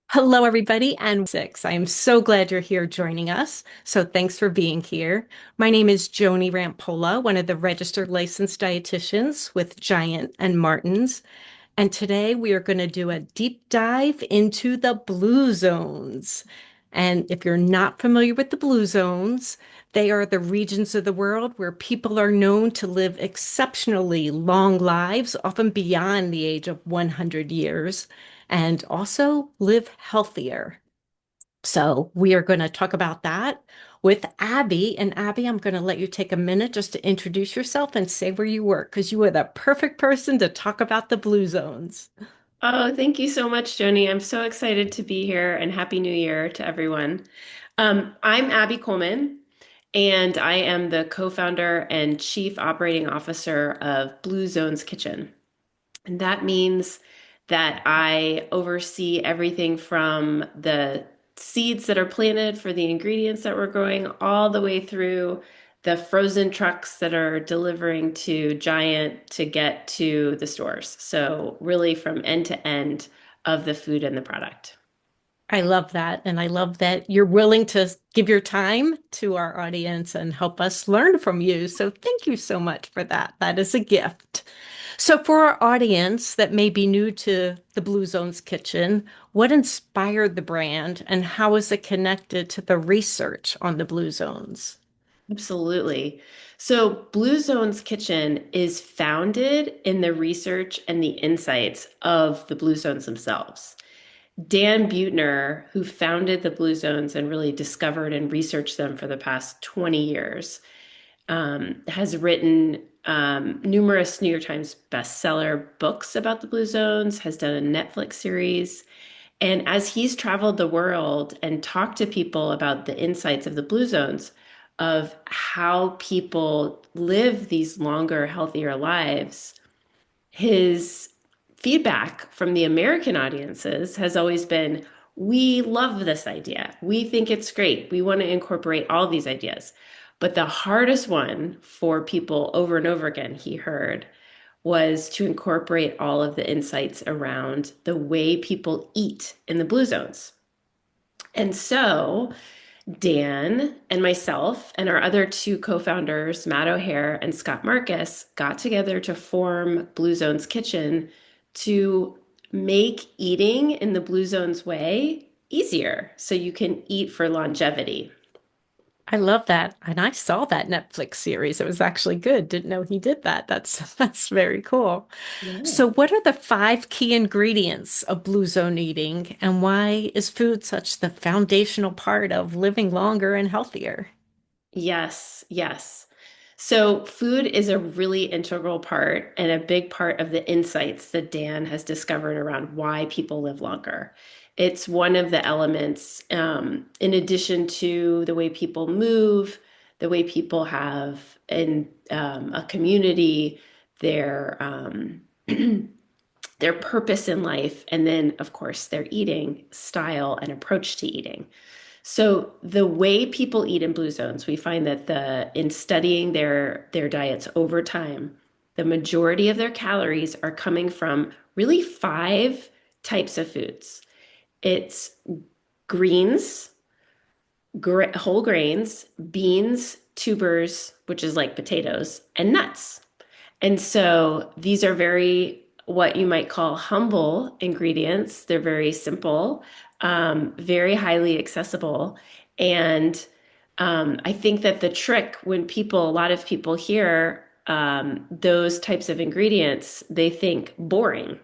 Hello, everybody, and six. I am so glad you're here joining us. So thanks for being here. My name is Joni Rampolla, one of the registered licensed dietitians with Giant and Martins. And today we are going to do a deep dive into the blue zones. And if you're not familiar with the blue zones, they are the regions of the world where people are known to live exceptionally long lives, often beyond the age of 100 years, and also live healthier. So we are going to talk about that with Abby. And Abby, I'm going to let you take a minute just to introduce yourself and say where you work, because you are the perfect person to talk about the blue zones. Oh, thank you so much, Joni. I'm so excited to be here and Happy New Year to everyone. I'm Abby Coleman, and I am the co-founder and chief operating officer of Blue Zones Kitchen. And that means that I oversee everything from the seeds that are planted for the ingredients that we're growing, all the way through the frozen trucks that are delivering to Giant to get to the stores. So, really, from end to end of the food and the product. I love that. And I love that you're willing to give your time to our audience and help us learn from you. So thank you so much for that. That is a gift. So, for our audience that may be new to the Blue Zones Kitchen, what inspired the brand and how is it connected to the research on the Blue Zones? Absolutely. So, Blue Zones Kitchen is founded in the research and the insights of the Blue Zones themselves. Dan Buettner, who founded the Blue Zones and really discovered and researched them for the past 20 years, has written numerous New York Times bestseller books about the Blue Zones, has done a Netflix series. And as he's traveled the world and talked to people about the insights of the Blue Zones, of how people live these longer, healthier lives, his feedback from the American audiences has always been, we love this idea. We think it's great. We want to incorporate all these ideas. But the hardest one for people over and over again, he heard, was to incorporate all of the insights around the way people eat in the blue zones. And so Dan and myself and our other two co-founders, Matt O'Hare and Scott Marcus, got together to form Blue Zones Kitchen to make eating in the Blue Zones way easier so you can eat for longevity. I love that. And I saw that Netflix series. It was actually good. Didn't know he did that. That's that's very cool. Yeah. So what are the five key ingredients of blue zone eating and why is food such the foundational part of living longer and healthier? Yes, yes. So, food is a really integral part and a big part of the insights that Dan has discovered around why people live longer. It's one of the elements, in addition to the way people move, the way people have in a community, their their purpose in life, and then, of course, their eating style and approach to eating. So the way people eat in blue zones, we find that the in studying their diets over time, the majority of their calories are coming from really five types of foods. It's greens, whole grains, beans, tubers, which is like potatoes, and nuts. And so these are very what you might call humble ingredients. They're very simple, very highly accessible. And I think that the trick when a lot of people hear those types of ingredients, they think boring.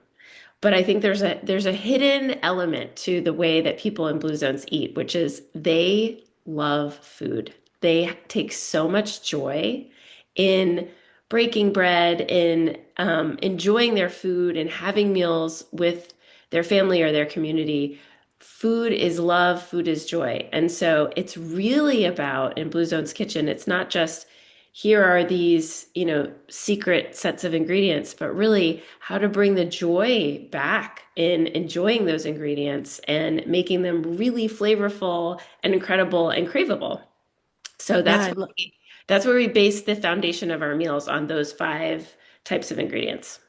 But I think there's a hidden element to the way that people in blue zones eat, which is they love food. They take so much joy in breaking bread, in enjoying their food, and having meals with their family or their community. Food is love, food is joy. And so it's really about in Blue Zone's kitchen, it's not just here are these, secret sets of ingredients, but really how to bring the joy back in enjoying those ingredients and making them really flavorful and incredible and craveable. So Yeah, that's where we base the foundation of our meals on those five types of ingredients.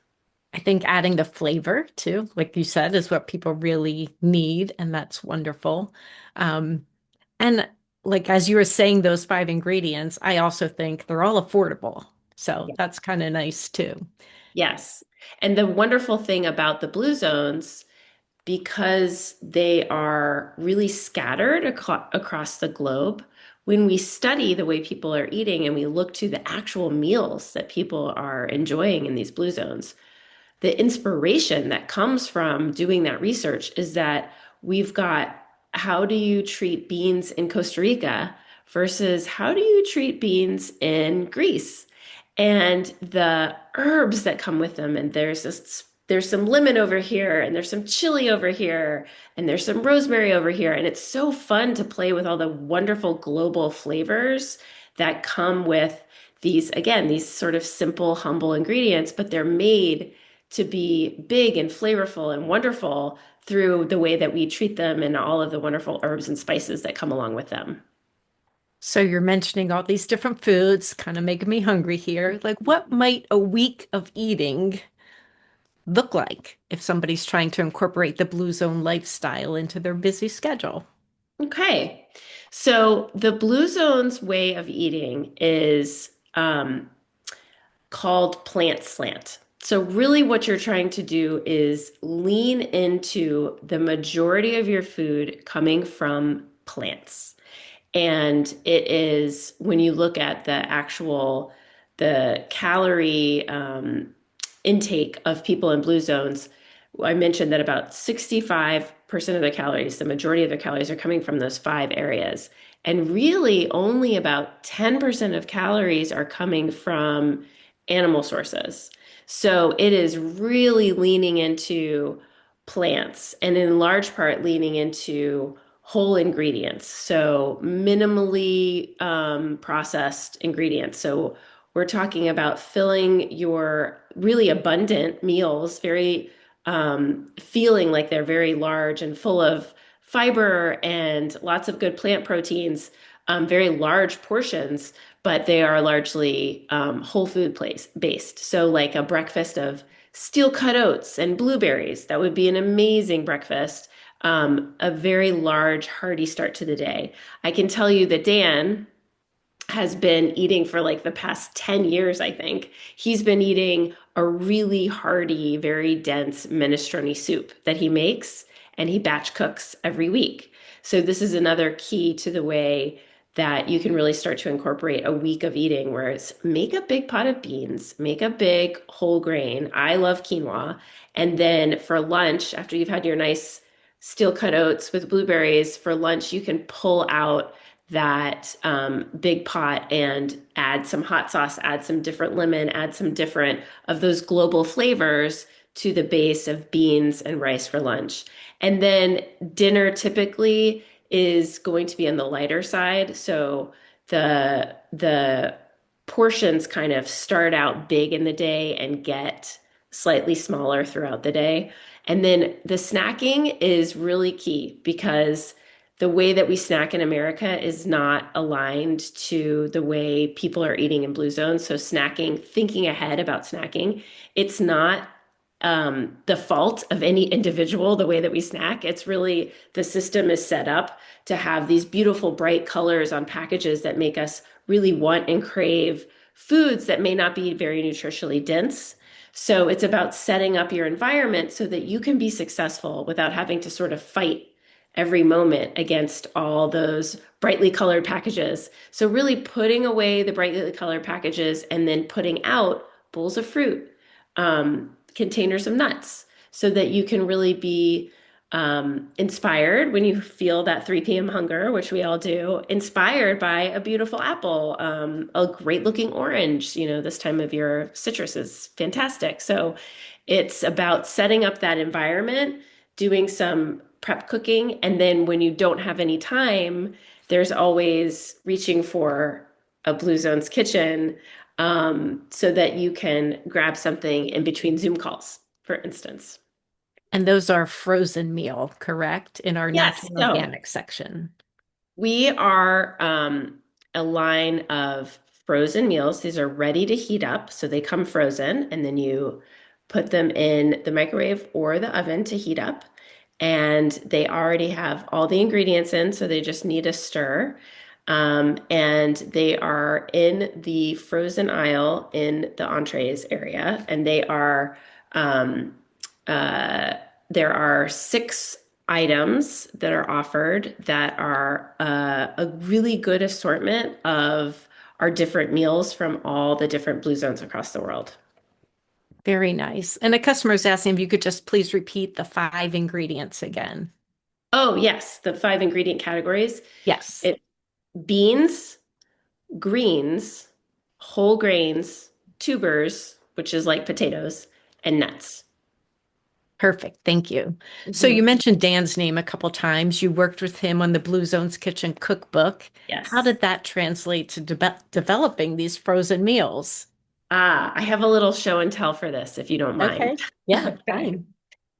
I think adding the flavor too, like you said, is what people really need, and that's wonderful. Um, and like as you were saying, those five ingredients, I also think they're all affordable. So Yeah. that's kind of nice too. Yes. And the wonderful thing about the blue zones, because they are really scattered across the globe, when we study the way people are eating and we look to the actual meals that people are enjoying in these blue zones, the inspiration that comes from doing that research is that we've got how do you treat beans in Costa Rica versus how do you treat beans in Greece? And the herbs that come with them, and there's some lemon over here, and there's some chili over here, and there's some rosemary over here. And it's so fun to play with all the wonderful global flavors that come with these, again, these sort of simple, humble ingredients, but they're made to be big and flavorful and wonderful through the way that we treat them and all of the wonderful herbs and spices that come along with them. So you're mentioning all these different foods, kind of making me hungry here. Like, what might a week of eating look like if somebody's trying to incorporate the Blue Zone lifestyle into their busy schedule? Okay. So the Blue Zone's way of eating is called plant slant. So really what you're trying to do is lean into the majority of your food coming from plants. And it is when you look at the calorie intake of people in blue zones, I mentioned that about 65% of the calories, the majority of the calories are coming from those five areas. And really only about 10% of calories are coming from animal sources. So it is really leaning into plants and in large part leaning into whole ingredients. So minimally processed ingredients. So we're talking about filling your really abundant meals, very feeling like they're very large and full of fiber and lots of good plant proteins, very large portions, but they are largely whole food place based. So like a breakfast of steel cut oats and blueberries, that would be an amazing breakfast. A very large, hearty start to the day. I can tell you that Dan has been eating for like the past 10 years, I think. He's been eating a really hearty, very dense minestrone soup that he makes and he batch cooks every week. So this is another key to the way that you can really start to incorporate a week of eating where it's make a big pot of beans, make a big whole grain. I love quinoa. And then for lunch, after you've had your nice steel cut oats with blueberries, for lunch, you can pull out that big pot and add some hot sauce, add some different lemon, add some different of those global flavors to the base of beans and rice for lunch. And then dinner typically is going to be on the lighter side. So the portions kind of start out big in the day and get slightly smaller throughout the day. And then the snacking is really key because the way that we snack in America is not aligned to the way people are eating in blue zones. So snacking, thinking ahead about snacking, it's not the fault of any individual, the way that we snack. It's really the system is set up to have these beautiful, bright colors on packages that make us really want and crave foods that may not be very nutritionally dense. So it's about setting up your environment so that you can be successful without having to sort of fight every moment against all those brightly colored packages. So really putting away the brightly colored packages and then putting out bowls of fruit, containers of nuts, so that you can really be inspired when you feel that 3 p.m. hunger, which we all do, inspired by a beautiful apple, a great looking orange. You know, this time of year, citrus is fantastic. So it's about setting up that environment, doing some prep cooking, and then when you don't have any time, there's always reaching for a Blue Zones kitchen so that you can grab something in between Zoom calls, for instance. And those are frozen meal, correct? In our Yes. natural So organic section. we are a line of frozen meals. These are ready to heat up, so they come frozen, and then you put them in the microwave or the oven to heat up. And they already have all the ingredients in, so they just need a stir. And they are in the frozen aisle in the entrees area, and um, uh, there are six items that are offered that are a really good assortment of our different meals from all the different blue zones across the world. Very nice. And a customer is asking if you could just please repeat the five ingredients again. Oh, yes, the five ingredient categories. Yes. It beans, greens, whole grains, tubers, which is like potatoes, and nuts. Perfect. Thank you. So you Mhm. mentioned Dan's name a couple times. You worked with him on the Blue Zones Kitchen cookbook. How Yes. did that translate to developing these frozen meals? Ah, I have a little show and tell for this, if you don't mind. Okay. Yeah, Okay. fine.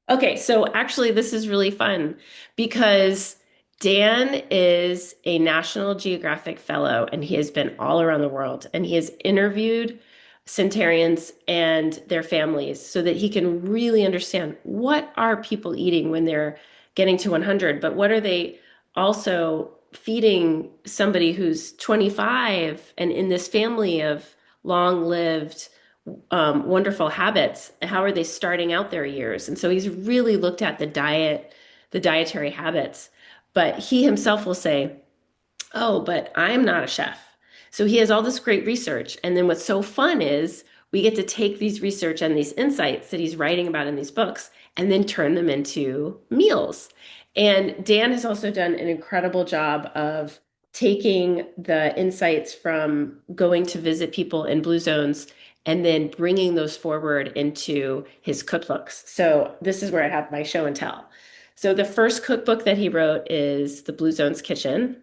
Okay, so actually, this is really fun because Dan is a National Geographic Fellow and he has been all around the world and he has interviewed centenarians and their families so that he can really understand what are people eating when they're getting to 100, but what are they also feeding somebody who's 25 and in this family of long-lived wonderful habits. How are they starting out their years? And so he's really looked at the diet, the dietary habits. But he himself will say, oh, but I'm not a chef. So he has all this great research. And then what's so fun is we get to take these research and these insights that he's writing about in these books and then turn them into meals. And Dan has also done an incredible job of taking the insights from going to visit people in blue zones and then bringing those forward into his cookbooks. So this is where I have my show and tell. So the first cookbook that he wrote is The Blue Zones Kitchen.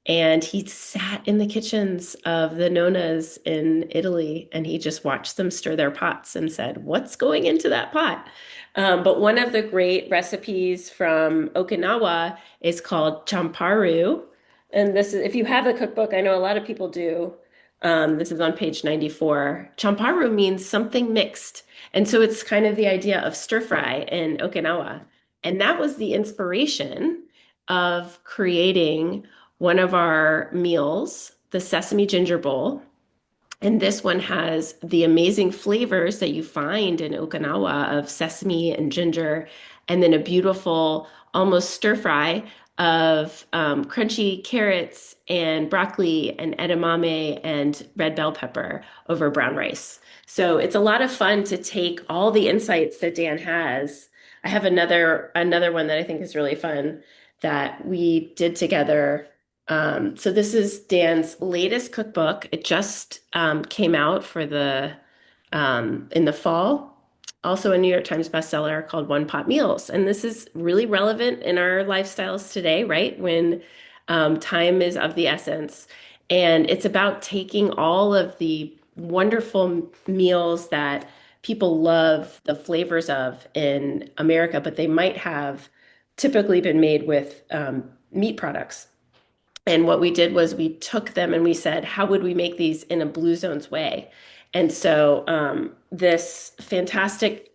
And he sat in the kitchens of the nonas in Italy and he just watched them stir their pots and said, what's going into that pot? But one of the great recipes from Okinawa is called champaru. And this is, if you have a cookbook, I know a lot of people do. This is on page 94. Champaru means something mixed. And so it's kind of the idea of stir fry in Okinawa. And that was the inspiration of creating one of our meals, the sesame ginger bowl. And this one has the amazing flavors that you find in Okinawa of sesame and ginger, and then a beautiful, almost stir fry of crunchy carrots and broccoli and edamame and red bell pepper over brown rice. So it's a lot of fun to take all the insights that Dan has. I have another one that I think is really fun that we did together. So this is Dan's latest cookbook. It just came out for the in the fall. Also a New York Times bestseller called One Pot Meals. And this is really relevant in our lifestyles today, right? When time is of the essence. And it's about taking all of the wonderful meals that people love the flavors of in America, but they might have typically been made with meat products. And what we did was we took them and we said, how would we make these in a Blue Zones way? And so this fantastic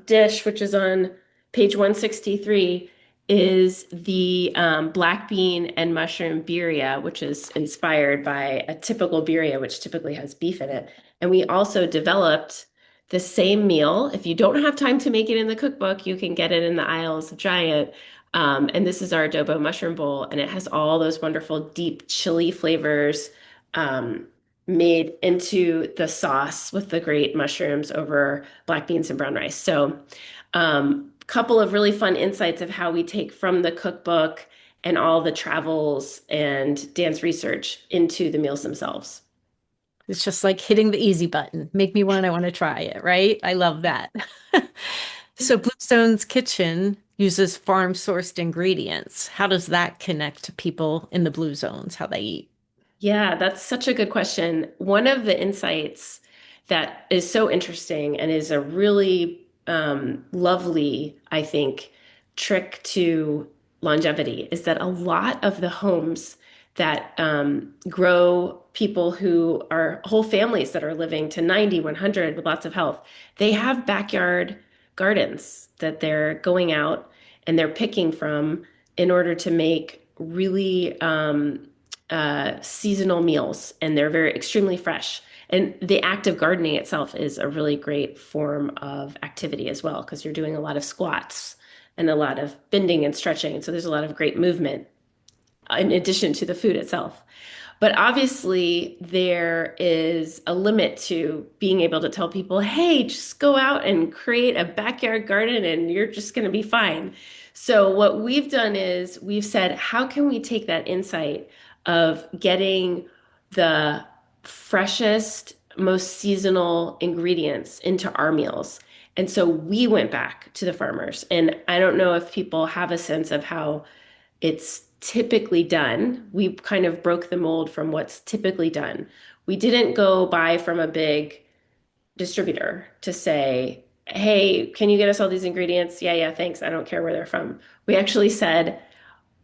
dish, which is on page 163, is the black bean and mushroom birria, which is inspired by a typical birria, which typically has beef in it. And we also developed the same meal. If you don't have time to make it in the cookbook, you can get it in the aisles of Giant. And this is our adobo mushroom bowl, and it has all those wonderful deep chili flavors um, made into the sauce with the great mushrooms over black beans and brown rice. So, couple of really fun insights of how we take from the cookbook and all the travels and Dan's research into the meals themselves. It's just like hitting the easy button. Make me want, I want to try it, right? I love that. So Bluestone's Kitchen uses farm sourced ingredients. How does that connect to people in the blue zones, how they eat? Yeah, that's such a good question. One of the insights that is so interesting and is a really lovely, I think, trick to longevity is that a lot of the homes that grow people who are whole families that are living to 90, 100 with lots of health. They have backyard gardens that they're going out and they're picking from in order to make really seasonal meals, and they're very extremely fresh. And the act of gardening itself is a really great form of activity as well, because you're doing a lot of squats and a lot of bending and stretching. And so there's a lot of great movement in addition to the food itself. But obviously, there is a limit to being able to tell people, hey, just go out and create a backyard garden and you're just going to be fine. So, what we've done is we've said, how can we take that insight of getting the freshest, most seasonal ingredients into our meals? And so we went back to the farmers. And I don't know if people have a sense of how it's typically done. We kind of broke the mold from what's typically done. We didn't go buy from a big distributor to say, hey, can you get us all these ingredients? Yeah, yeah, thanks. I don't care where they're from. We actually said,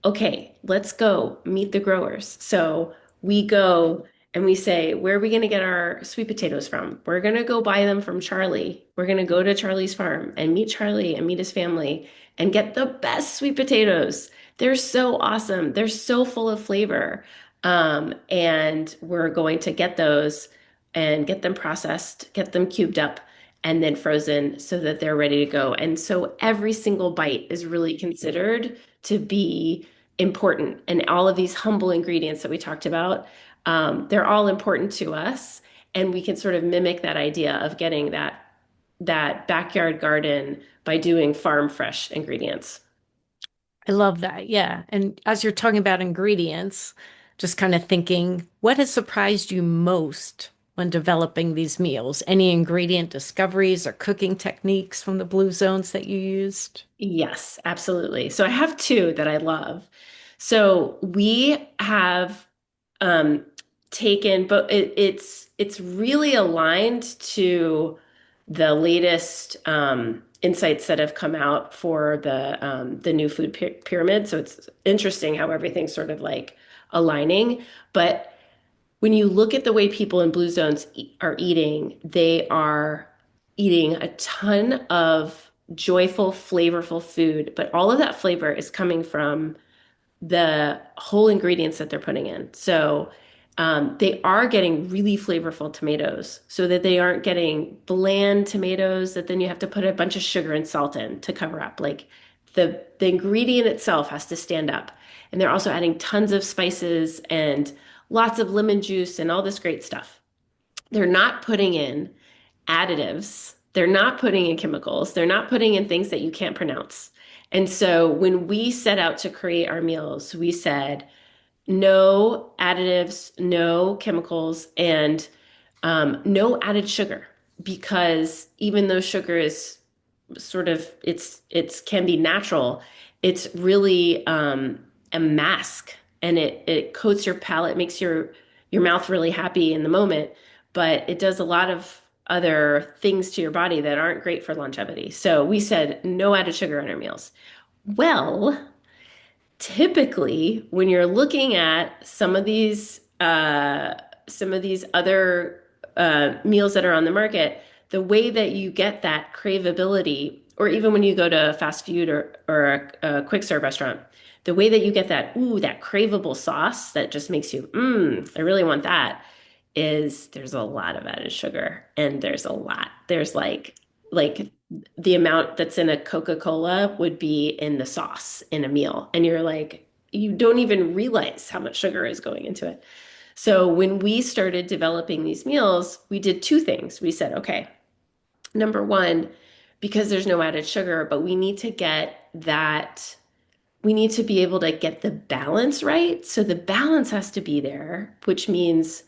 okay, let's go meet the growers. So we go and we say, where are we going to get our sweet potatoes from? We're going to go buy them from Charlie. We're going to go to Charlie's farm and meet Charlie and meet his family and get the best sweet potatoes. They're so awesome. They're so full of flavor. And we're going to get those and get them processed, get them cubed up, and then frozen so that they're ready to go. And so every single bite is really considered to be important. And all of these humble ingredients that we talked about, they're all important to us. And we can sort of mimic that idea of getting that backyard garden by doing farm fresh ingredients. I love that. Yeah. And as you're talking about ingredients, just kind of thinking, what has surprised you most when developing these meals? Any ingredient discoveries or cooking techniques from the Blue Zones that you used? Yes, absolutely. So I have two that I love. So we have um, taken, but it's really aligned to the latest insights that have come out for the new food pyramid. So it's interesting how everything's sort of like aligning. But when you look at the way people in blue zones are eating, they are eating a ton of joyful, flavorful food, but all of that flavor is coming from the whole ingredients that they're putting in. So they are getting really flavorful tomatoes so that they aren't getting bland tomatoes that then you have to put a bunch of sugar and salt in to cover up. Like the ingredient itself has to stand up. And they're also adding tons of spices and lots of lemon juice and all this great stuff. They're not putting in additives. They're not putting in chemicals. They're not putting in things that you can't pronounce. And so when we set out to create our meals, we said no additives, no chemicals, and no added sugar. Because even though sugar is sort of it's can be natural, it's really a mask, and it coats your palate, makes your mouth really happy in the moment, but it does a lot of other things to your body that aren't great for longevity. So we said no added sugar in our meals. Well, typically when you're looking at some of these other meals that are on the market, the way that you get that craveability, or even when you go to fast food or a quick serve restaurant, the way that you get that, ooh, that craveable sauce that just makes you, I really want that, is there's a lot of added sugar. And there's like the amount that's in a Coca-Cola would be in the sauce in a meal. And you're like, you don't even realize how much sugar is going into it. So when we started developing these meals, we did two things. We said, okay, number one, because there's no added sugar, but we need to be able to get the balance right. So the balance has to be there, which means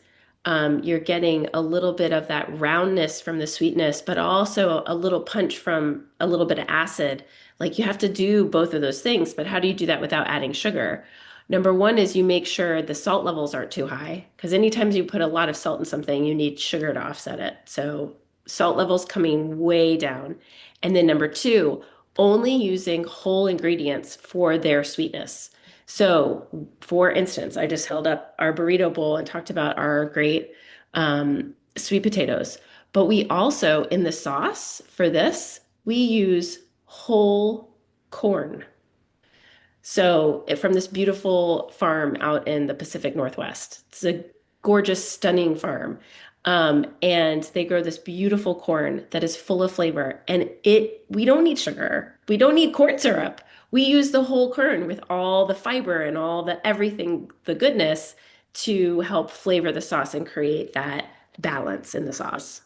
you're getting a little bit of that roundness from the sweetness, but also a little punch from a little bit of acid. Like you have to do both of those things, but how do you do that without adding sugar? Number one is you make sure the salt levels aren't too high, because anytime you put a lot of salt in something, you need sugar to offset it. So salt levels coming way down. And then number two, only using whole ingredients for their sweetness. So, for instance, I just held up our burrito bowl and talked about our great sweet potatoes. But we also, in the sauce for this, we use whole corn. So, from this beautiful farm out in the Pacific Northwest. It's a gorgeous, stunning farm. And they grow this beautiful corn that is full of flavor. And we don't need sugar. We don't need corn syrup. We use the whole corn with all the fiber and all the everything, the goodness to help flavor the sauce and create that balance in the sauce.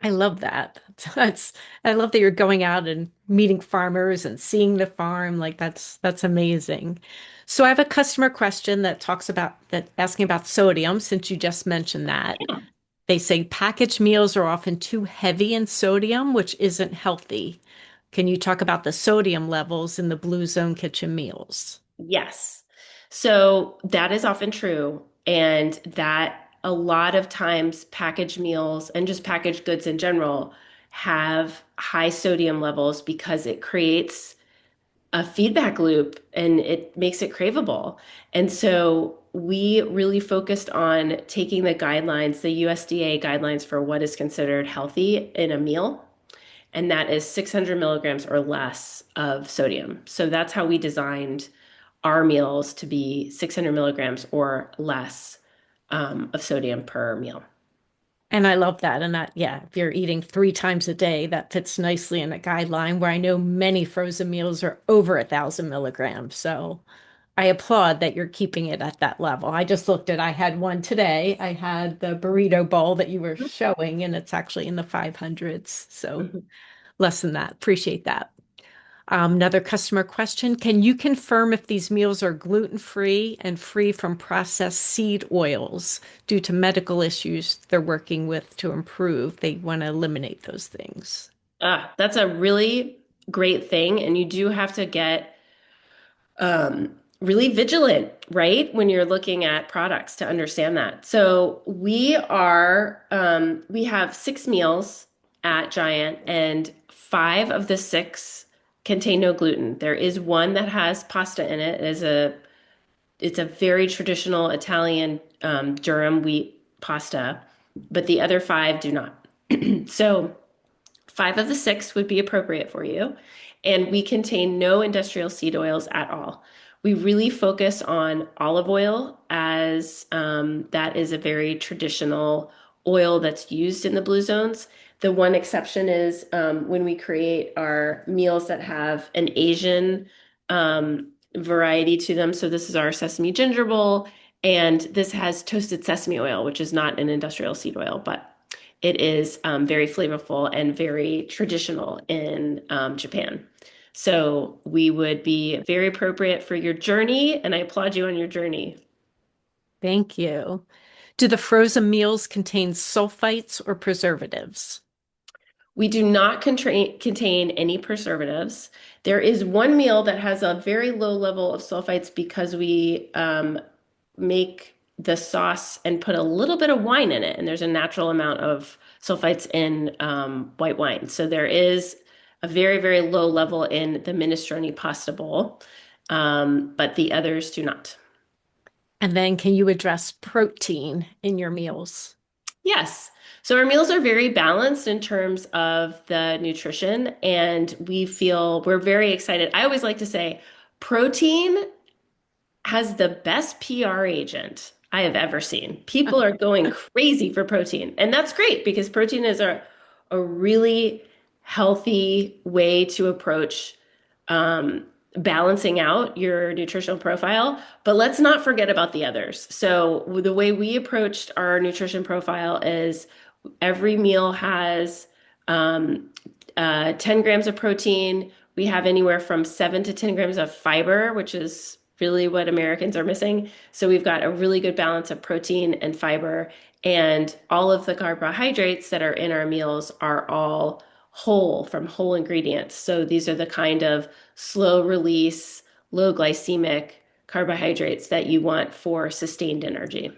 I love that. I love that you're going out and meeting farmers and seeing the farm. Like that's amazing. So I have a customer question that talks about that asking about sodium, since you just mentioned that. Yeah. They say packaged meals are often too heavy in sodium, which isn't healthy. Can you talk about the sodium levels in the Blue Zone kitchen meals? Yes. So that is often true. And that a lot of times packaged meals and just packaged goods in general have high sodium levels because it creates a feedback loop and it makes it craveable. And so we really focused on taking the guidelines, the USDA guidelines for what is considered healthy in a meal, and that is 600 milligrams or less of sodium. So that's how we designed our meals to be 600 milligrams or less of sodium per meal. And I love that. And that, yeah, if you're eating 3 times a day, that fits nicely in a guideline where I know many frozen meals are over 1,000 milligrams. So I applaud that you're keeping it at that level. I had one today. I had the burrito bowl that you were showing, and it's actually in the 500s. So Mhm. less than that. Appreciate that. Another customer question. Can you confirm if these meals are gluten-free and free from processed seed oils due to medical issues they're working with to improve? They want to eliminate those things. That's a really great thing. And you do have to get really vigilant, right? When you're looking at products to understand that. So we have 6 meals at Giant, and 5 of the 6 contain no gluten. There is one that has pasta in it. It's a very traditional Italian durum wheat pasta, but the other 5 do not. So 5 of the 6 would be appropriate for you. And we contain no industrial seed oils at all. We really focus on olive oil as that is a very traditional oil that's used in the blue zones. The one exception is when we create our meals that have an Asian variety to them. So this is our sesame ginger bowl, and this has toasted sesame oil, which is not an industrial seed oil, but it is very flavorful and very traditional in Japan. So we would be very appropriate for your journey, and I applaud you on your journey. Thank you. Do the frozen meals contain sulfites or preservatives? We do not contain any preservatives. There is one meal that has a very low level of sulfites because we make the sauce and put a little bit of wine in it, and there's a natural amount of sulfites in white wine. So there is a very, very low level in the minestrone pasta bowl, but the others do not. And then can you address protein in your meals? Yes. So our meals are very balanced in terms of the nutrition, and we feel we're very excited. I always like to say protein has the best PR agent I have ever seen. People are going crazy for protein. And that's great because protein is a really healthy way to approach balancing out your nutritional profile. But let's not forget about the others. So, the way we approached our nutrition profile is every meal has 10 grams of protein. We have anywhere from 7 to 10 grams of fiber, which is really what Americans are missing. So we've got a really good balance of protein and fiber. And all of the carbohydrates that are in our meals are all whole from whole ingredients. So these are the kind of slow release, low glycemic carbohydrates that you want for sustained energy.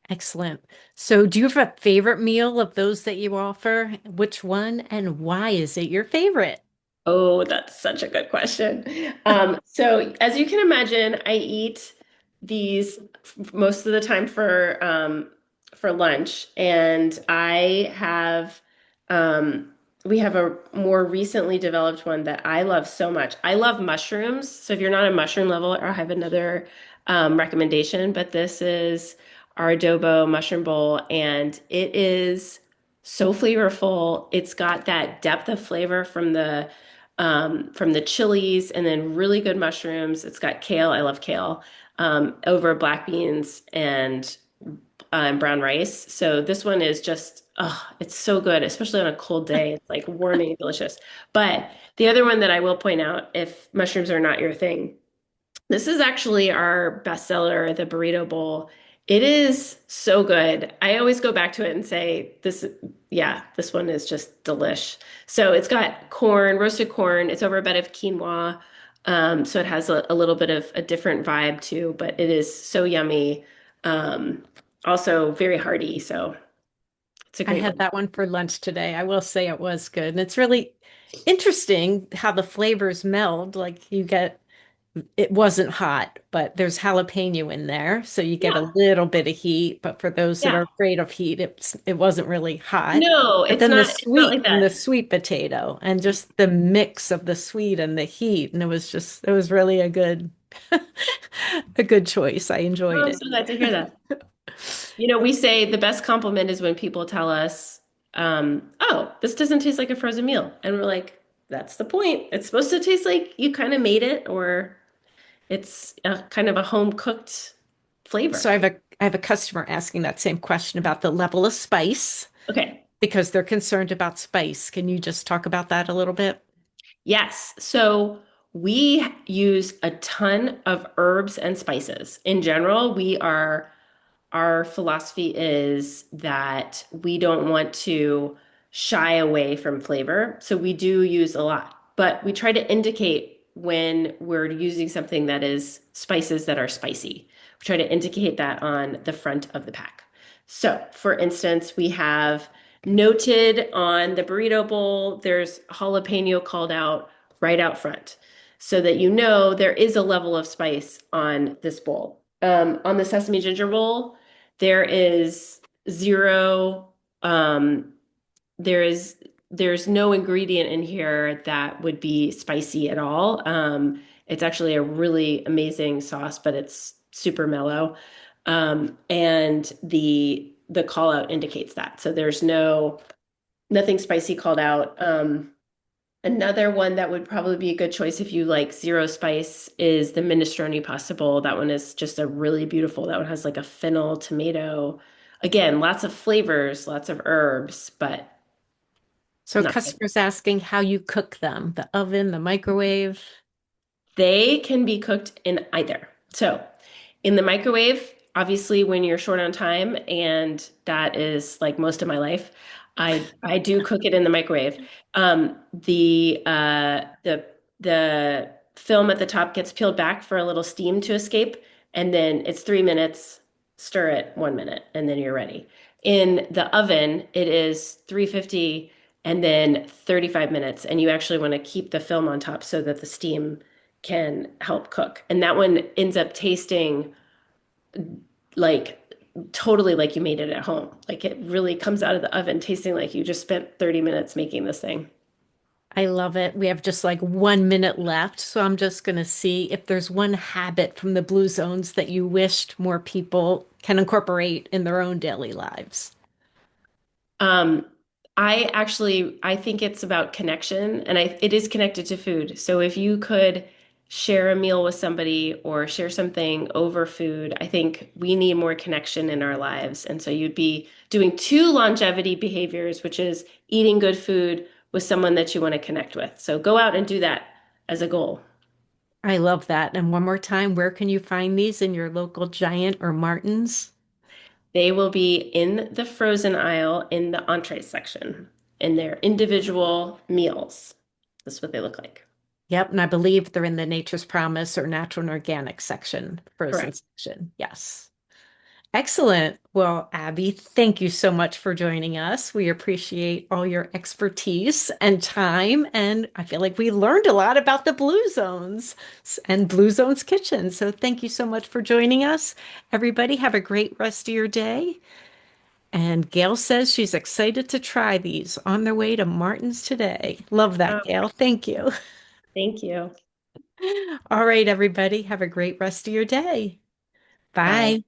Excellent. So do you have a favorite meal of those that you offer? Which one and why is it your favorite? Oh, that's such a good question. So as you can imagine, I eat these most of the time for lunch, and we have a more recently developed one that I love so much. I love mushrooms. So if you're not a mushroom lover, I have another recommendation, but this is our adobo mushroom bowl, and it is so flavorful. It's got that depth of flavor from the chilies and then really good mushrooms. It's got kale. I love kale over black beans and brown rice. So this one is just, oh, it's so good, especially on a cold day. It's like warming and delicious. But the other one that I will point out, if mushrooms are not your thing, this is actually our bestseller, the burrito bowl. It is so good. I always go back to it and say, yeah, this one is just delish. So it's got corn, roasted corn. It's over a bed of quinoa. So it has a little bit of a different vibe too, but it is so yummy. Um, Also very hearty. So it's a I great had one. that one for lunch today. I will say it was good. And it's really interesting how the flavors meld. Like you get, it wasn't hot, but there's jalapeno in there. So you get a Yeah. little bit of heat. But for those that Yeah. are afraid of heat, it wasn't really hot. No, But then it's not like the that. sweet potato and just the mix of the sweet and the heat. And it was really a good, a good choice. I Oh, enjoyed I'm it. so glad to hear that. You know, we say the best compliment is when people tell us, oh, this doesn't taste like a frozen meal. And we're like, that's the point. It's supposed to taste like you kind of made it, or it's a kind of a home cooked So flavor. I have a customer asking that same question about the level of spice Okay. because they're concerned about spice. Can you just talk about that a little bit? Yes. So we use a ton of herbs and spices. In general, our philosophy is that we don't want to shy away from flavor. So we do use a lot, but we try to indicate when we're using something that is spices that are spicy. We try to indicate that on the front of the pack. So, for instance, we have noted on the burrito bowl, there's jalapeno called out right out front so that you know there is a level of spice on this bowl. On the sesame ginger bowl, there is zero, um, there is there's no ingredient in here that would be spicy at all. It's actually a really amazing sauce, but it's super mellow. And the call out indicates that. So there's nothing spicy called out. Another one that would probably be a good choice if you like zero spice is the minestrone pasta bowl. That one is just a really beautiful. That one has like a fennel tomato. Again, lots of flavors, lots of herbs, but So not. customers asking how you cook them, the oven, the microwave. They can be cooked in either. So, in the microwave, obviously, when you're short on time, and that is like most of my life, I do cook it in the microwave. The film at the top gets peeled back for a little steam to escape, and then it's 3 minutes. Stir it 1 minute, and then you're ready. In the oven, it is 350 and then 35 minutes, and you actually want to keep the film on top so that the steam can help cook. And that one ends up tasting like totally like you made it at home. Like it really comes out of the oven tasting like you just spent 30 minutes making this thing. I love it. We have just like 1 minute left, so I'm just going to see if there's one habit from the Blue Zones that you wished more people can incorporate in their own daily lives. Um, I think it's about connection and it is connected to food. So if you could share a meal with somebody or share something over food, I think we need more connection in our lives. And so you'd be doing two longevity behaviors, which is eating good food with someone that you want to connect with. So go out and do that as a goal. I love that. And one more time, where can you find these in your local Giant or Martin's? They will be in the frozen aisle in the entree section in their individual meals. That's what they look like. Yep, and I believe they're in the Nature's Promise or Natural and Organic section, frozen Correct. section. Yes. Excellent. Well, Abby, thank you so much for joining us. We appreciate all your expertise and time, and I feel like we learned a lot about the Blue Zones and Blue Zones Kitchen. So thank you so much for joining us. Everybody, have a great rest of your day. And Gail says she's excited to try these on their way to Martin's today. Love that, Oh, Gail. Thank you. thank you. All right, everybody, have a great rest of your day. Bye. Bye.